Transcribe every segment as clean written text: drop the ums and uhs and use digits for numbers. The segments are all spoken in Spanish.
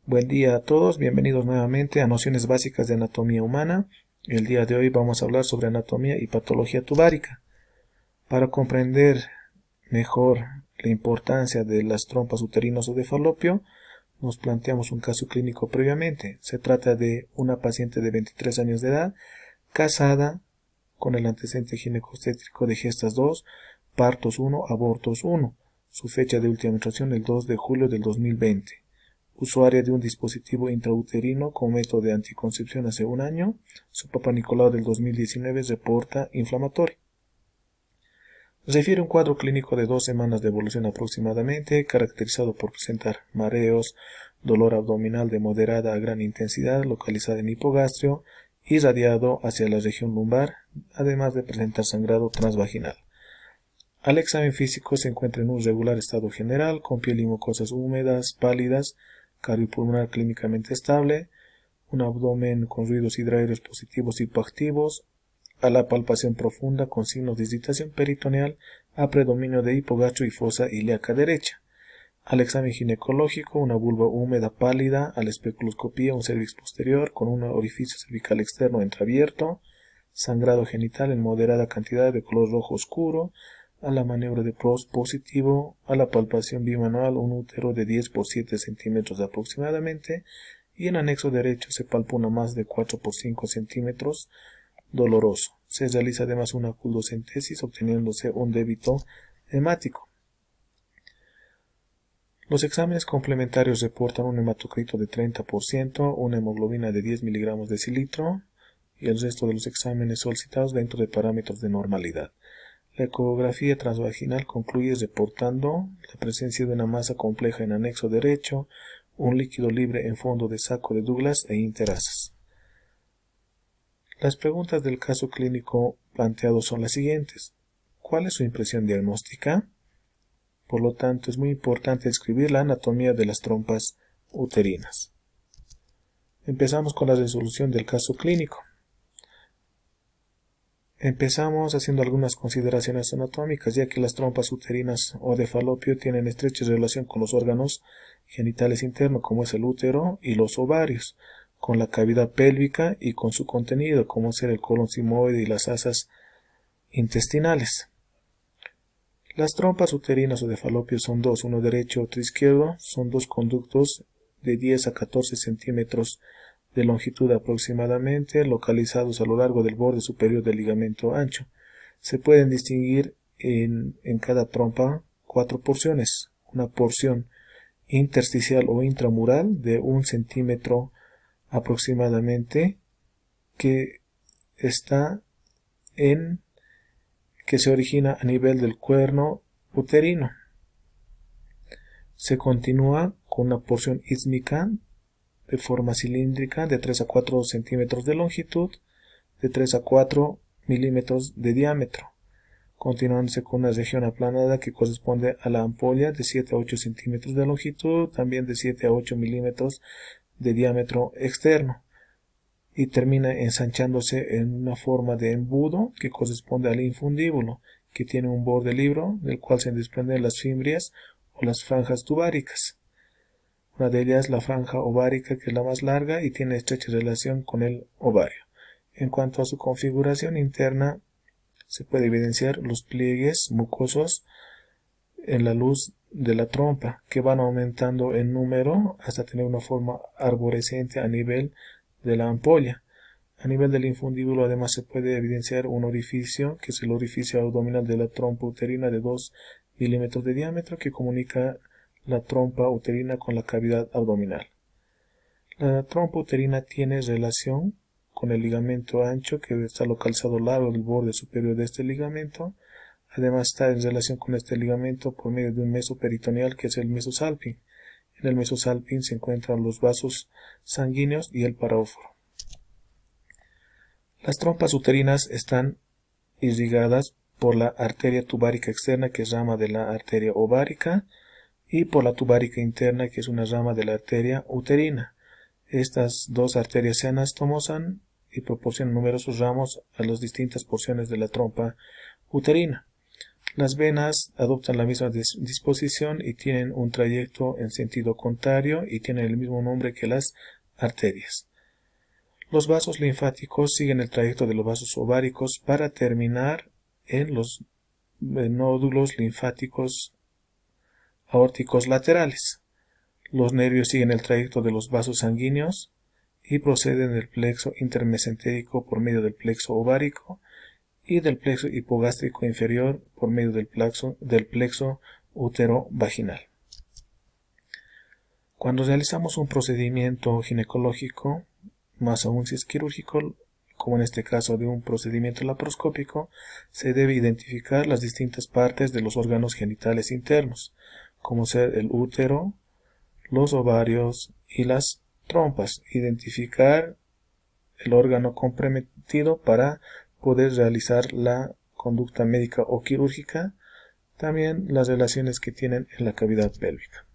Buen día a todos, bienvenidos nuevamente a Nociones Básicas de Anatomía Humana. El día de hoy vamos a hablar sobre anatomía y patología tubárica. Para comprender mejor la importancia de las trompas uterinas o de falopio, nos planteamos un caso clínico previamente. Se trata de una paciente de 23 años de edad, casada, con el antecedente ginecobstétrico de gestas 2, partos 1, abortos 1. Su fecha de última menstruación el 2 de julio del 2020. Usuaria de un dispositivo intrauterino con método de anticoncepción hace un año. Su Papa Nicolau del 2019 reporta inflamatorio. Refiere un cuadro clínico de 2 semanas de evolución aproximadamente, caracterizado por presentar mareos, dolor abdominal de moderada a gran intensidad, localizada en hipogastrio, irradiado hacia la región lumbar, además de presentar sangrado transvaginal. Al examen físico se encuentra en un regular estado general, con piel y mucosas húmedas, pálidas, cardiopulmonar clínicamente estable, un abdomen con ruidos hidratorios positivos y hipoactivos, a la palpación profunda con signos de irritación peritoneal, a predominio de hipogastrio y fosa ilíaca derecha. Al examen ginecológico, una vulva húmeda pálida, a la especuloscopía un cervix posterior con un orificio cervical externo entreabierto, sangrado genital en moderada cantidad de color rojo oscuro, a la maniobra de Prost positivo, a la palpación bimanual un útero de 10 por 7 centímetros aproximadamente, y en anexo derecho se palpa una más de 4 por 5 centímetros doloroso. Se realiza además una culdocentesis obteniéndose un débito hemático. Los exámenes complementarios reportan un hematocrito de 30%, una hemoglobina de 10 miligramos de decilitro y el resto de los exámenes solicitados dentro de parámetros de normalidad. La ecografía transvaginal concluye reportando la presencia de una masa compleja en anexo derecho, un líquido libre en fondo de saco de Douglas e interasas. Las preguntas del caso clínico planteado son las siguientes. ¿Cuál es su impresión diagnóstica? Por lo tanto, es muy importante describir la anatomía de las trompas uterinas. Empezamos con la resolución del caso clínico. Empezamos haciendo algunas consideraciones anatómicas, ya que las trompas uterinas o de falopio tienen estrecha relación con los órganos genitales internos, como es el útero y los ovarios, con la cavidad pélvica y con su contenido, como ser el colon sigmoide y las asas intestinales. Las trompas uterinas o de falopio son dos, uno derecho y otro izquierdo, son dos conductos de 10 a 14 centímetros de longitud aproximadamente, localizados a lo largo del borde superior del ligamento ancho. Se pueden distinguir en cada trompa 4 porciones, una porción intersticial o intramural de 1 centímetro aproximadamente, que se origina a nivel del cuerno uterino. Se continúa con una porción ísmica de forma cilíndrica de 3 a 4 centímetros de longitud, de 3 a 4 milímetros de diámetro, continuándose con una región aplanada que corresponde a la ampolla de 7 a 8 centímetros de longitud, también de 7 a 8 milímetros de diámetro externo, y termina ensanchándose en una forma de embudo que corresponde al infundíbulo, que tiene un borde libre del cual se desprenden las fimbrias o las franjas tubáricas. Una de ellas la franja ovárica, que es la más larga y tiene estrecha relación con el ovario. En cuanto a su configuración interna, se puede evidenciar los pliegues mucosos en la luz de la trompa, que van aumentando en número hasta tener una forma arborescente a nivel de la ampolla. A nivel del infundíbulo además se puede evidenciar un orificio, que es el orificio abdominal de la trompa uterina de 2 milímetros de diámetro, que comunica la trompa uterina con la cavidad abdominal. La trompa uterina tiene relación con el ligamento ancho, que está localizado al lado del borde superior de este ligamento. Además está en relación con este ligamento por medio de un mesoperitoneal, que es el mesosalping. En el mesosalping se encuentran los vasos sanguíneos y el paróforo. Las trompas uterinas están irrigadas por la arteria tubárica externa, que es rama de la arteria ovárica, y por la tubárica interna, que es una rama de la arteria uterina. Estas dos arterias se anastomosan y proporcionan numerosos ramos a las distintas porciones de la trompa uterina. Las venas adoptan la misma disposición y tienen un trayecto en sentido contrario y tienen el mismo nombre que las arterias. Los vasos linfáticos siguen el trayecto de los vasos ováricos para terminar en los nódulos linfáticos aórticos laterales. Los nervios siguen el trayecto de los vasos sanguíneos y proceden del plexo intermesentérico por medio del plexo ovárico y del plexo hipogástrico inferior por medio del plexo útero-vaginal. Cuando realizamos un procedimiento ginecológico, más aún si es quirúrgico, como en este caso de un procedimiento laparoscópico, se debe identificar las distintas partes de los órganos genitales internos, como ser el útero, los ovarios y las trompas. Identificar el órgano comprometido para poder realizar la conducta médica o quirúrgica, también las relaciones que tienen en la cavidad pélvica.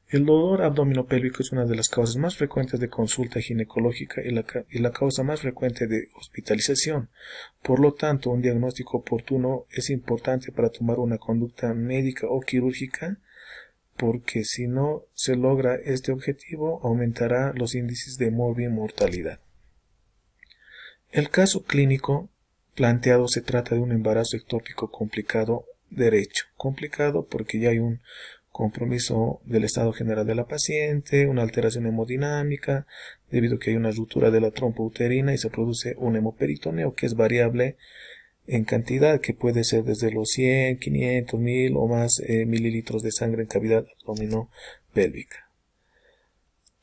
El dolor abdominopélvico es una de las causas más frecuentes de consulta ginecológica y la causa más frecuente de hospitalización. Por lo tanto, un diagnóstico oportuno es importante para tomar una conducta médica o quirúrgica, porque si no se logra este objetivo, aumentará los índices de mortalidad. El caso clínico planteado se trata de un embarazo ectópico complicado derecho. Complicado porque ya hay un compromiso del estado general de la paciente, una alteración hemodinámica, debido a que hay una ruptura de la trompa uterina y se produce un hemoperitoneo que es variable en cantidad, que puede ser desde los 100, 500, 1000 o más mililitros de sangre en cavidad abdominopélvica.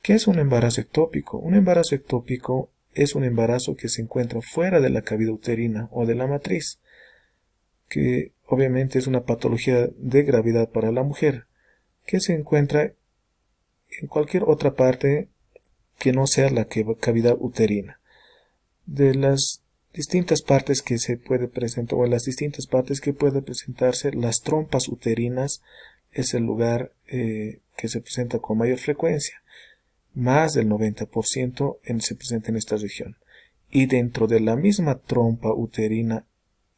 ¿Qué es un embarazo ectópico? Un embarazo ectópico es un embarazo que se encuentra fuera de la cavidad uterina o de la matriz, que obviamente es una patología de gravedad para la mujer, que se encuentra en cualquier otra parte que no sea la cavidad uterina. De las distintas partes que se puede presentar, o las distintas partes que puede presentarse, las trompas uterinas es el lugar que se presenta con mayor frecuencia. Más del 90% se presenta en esta región. Y dentro de la misma trompa uterina,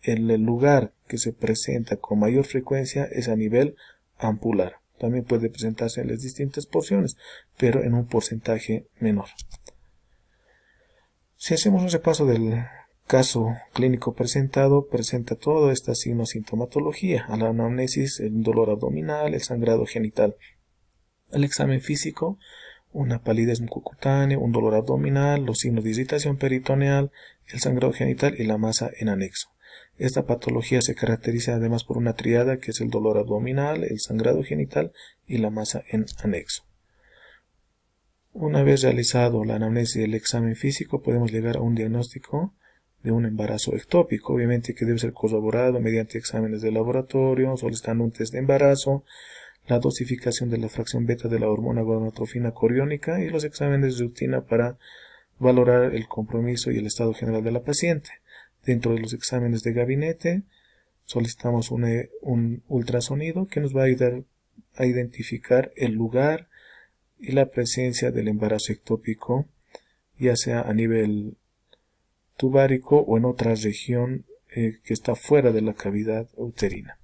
en el lugar que se presenta con mayor frecuencia es a nivel ampular. También puede presentarse en las distintas porciones, pero en un porcentaje menor. Si hacemos un repaso del caso clínico presentado, presenta toda esta sintomatología: a la anamnesis, el dolor abdominal, el sangrado genital. El examen físico, una palidez mucocutánea, un dolor abdominal, los signos de irritación peritoneal, el sangrado genital y la masa en anexo. Esta patología se caracteriza además por una triada que es el dolor abdominal, el sangrado genital y la masa en anexo. Una vez realizado la anamnesis y el examen físico, podemos llegar a un diagnóstico de un embarazo ectópico, obviamente que debe ser corroborado mediante exámenes de laboratorio, solicitando un test de embarazo, la dosificación de la fracción beta de la hormona gonadotrofina coriónica y los exámenes de rutina para valorar el compromiso y el estado general de la paciente. Dentro de los exámenes de gabinete, solicitamos un ultrasonido que nos va a ayudar a identificar el lugar y la presencia del embarazo ectópico, ya sea a nivel tubárico o en otra región que está fuera de la cavidad uterina.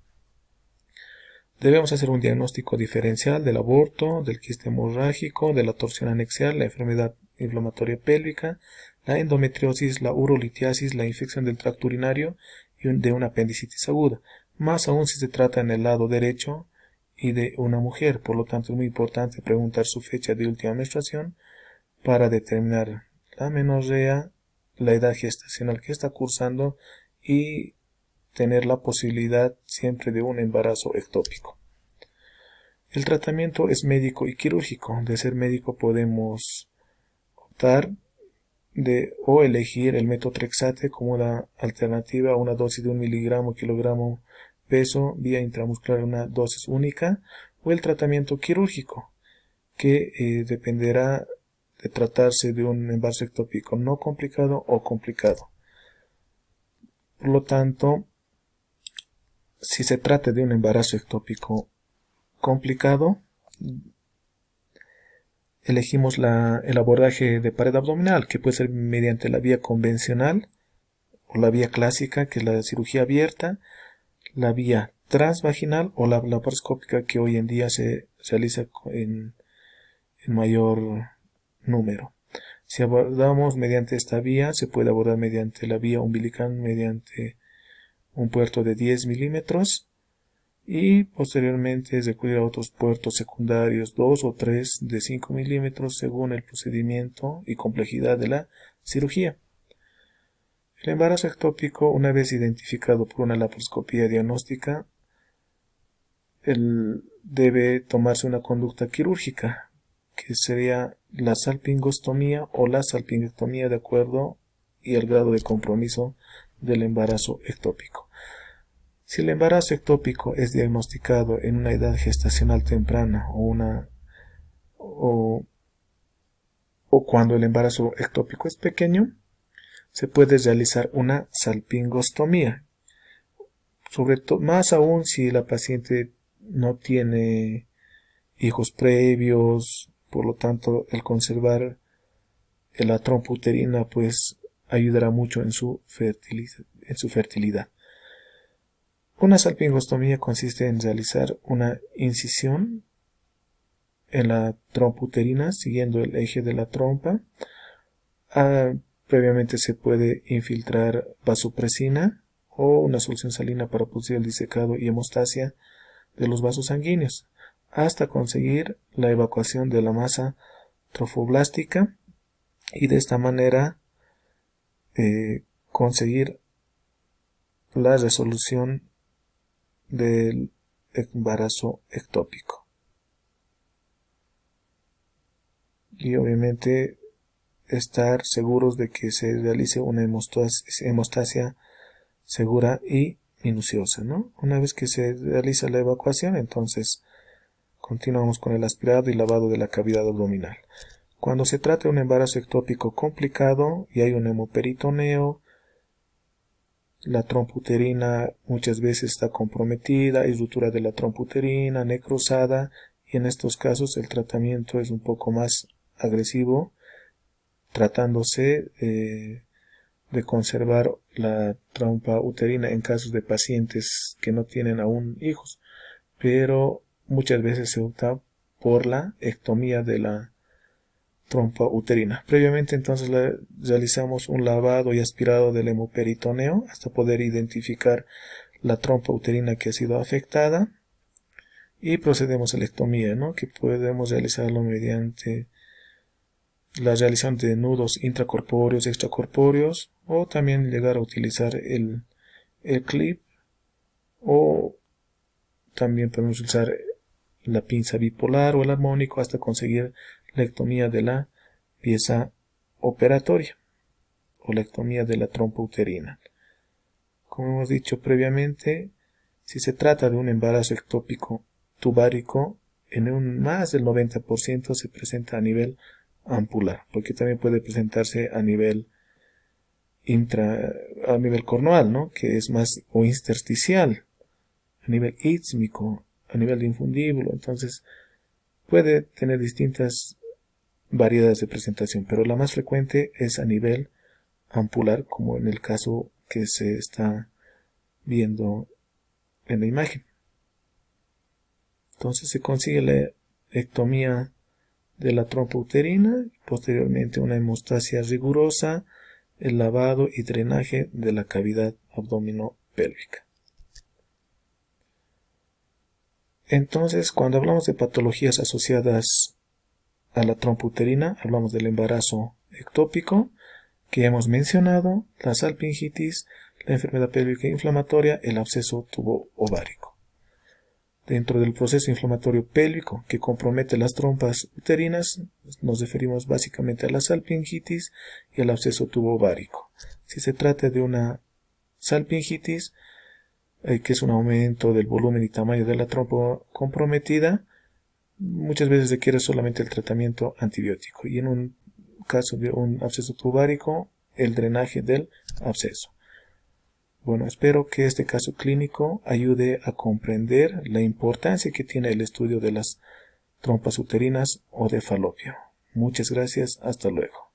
Debemos hacer un diagnóstico diferencial del aborto, del quiste hemorrágico, de la torsión anexial, la enfermedad inflamatoria pélvica, la endometriosis, la urolitiasis, la infección del tracto urinario y de una apendicitis aguda, más aún si se trata en el lado derecho y de una mujer. Por lo tanto, es muy importante preguntar su fecha de última menstruación para determinar la menorrea, la edad gestacional que está cursando y tener la posibilidad siempre de un embarazo ectópico. El tratamiento es médico y quirúrgico. De ser médico podemos optar o elegir el metotrexate como la alternativa a una dosis de 1 miligramo kilogramo peso vía intramuscular, una dosis única, o el tratamiento quirúrgico, que dependerá de tratarse de un embarazo ectópico no complicado o complicado. Por lo tanto, si se trata de un embarazo ectópico complicado, elegimos el abordaje de pared abdominal, que puede ser mediante la vía convencional o la vía clásica, que es la cirugía abierta, la vía transvaginal o la laparoscópica, que hoy en día se realiza en mayor número. Si abordamos mediante esta vía, se puede abordar mediante la vía umbilical, mediante un puerto de 10 milímetros, y posteriormente recurrir a otros puertos secundarios, 2 o 3 de 5 milímetros, según el procedimiento y complejidad de la cirugía. El embarazo ectópico, una vez identificado por una laparoscopía diagnóstica, debe tomarse una conducta quirúrgica, que sería la salpingostomía o la salpingectomía, de acuerdo y el grado de compromiso del embarazo ectópico. Si el embarazo ectópico es diagnosticado en una edad gestacional temprana o cuando el embarazo ectópico es pequeño, se puede realizar una salpingostomía. Más aún si la paciente no tiene hijos previos, por lo tanto el conservar la trompa uterina pues ayudará mucho en su fertilidad. Una salpingostomía consiste en realizar una incisión en la trompa uterina siguiendo el eje de la trompa. Previamente se puede infiltrar vasopresina o una solución salina para producir el disecado y hemostasia de los vasos sanguíneos, hasta conseguir la evacuación de la masa trofoblástica y de esta manera conseguir la resolución del embarazo ectópico. Y obviamente estar seguros de que se realice una hemostasia segura y minuciosa, ¿no? Una vez que se realiza la evacuación, entonces continuamos con el aspirado y lavado de la cavidad abdominal. Cuando se trata de un embarazo ectópico complicado y hay un hemoperitoneo, la trompa uterina muchas veces está comprometida, hay ruptura de la trompa uterina, necrosada, y en estos casos el tratamiento es un poco más agresivo, tratándose de conservar la trompa uterina en casos de pacientes que no tienen aún hijos, pero muchas veces se opta por la ectomía de la trompa uterina. Previamente entonces realizamos un lavado y aspirado del hemoperitoneo hasta poder identificar la trompa uterina que ha sido afectada, y procedemos a la ectomía, ¿no? Que podemos realizarlo mediante la realización de nudos intracorpóreos, extracorpóreos, o también llegar a utilizar el clip, o también podemos usar la pinza bipolar o el armónico hasta conseguir la ectomía de la pieza operatoria o la ectomía de la trompa uterina. Como hemos dicho previamente, si se trata de un embarazo ectópico tubárico, en un más del 90% se presenta a nivel ampular, porque también puede presentarse a nivel cornoal, ¿no? Que es más, o intersticial, a nivel ístmico, a nivel de infundíbulo. Entonces puede tener distintas variedades de presentación, pero la más frecuente es a nivel ampular, como en el caso que se está viendo en la imagen. Entonces se consigue la ectomía de la trompa uterina, posteriormente una hemostasia rigurosa, el lavado y drenaje de la cavidad abdominopélvica. Entonces, cuando hablamos de patologías asociadas a la trompa uterina, hablamos del embarazo ectópico, que hemos mencionado, la salpingitis, la enfermedad pélvica inflamatoria, el absceso tubo-ovárico. Dentro del proceso inflamatorio pélvico que compromete las trompas uterinas, nos referimos básicamente a la salpingitis y al absceso tubo-ovárico. Si se trata de una salpingitis, que es un aumento del volumen y tamaño de la trompa comprometida, muchas veces requiere solamente el tratamiento antibiótico, y en un caso de un absceso tubovárico, el drenaje del absceso. Bueno, espero que este caso clínico ayude a comprender la importancia que tiene el estudio de las trompas uterinas o de Falopio. Muchas gracias, hasta luego.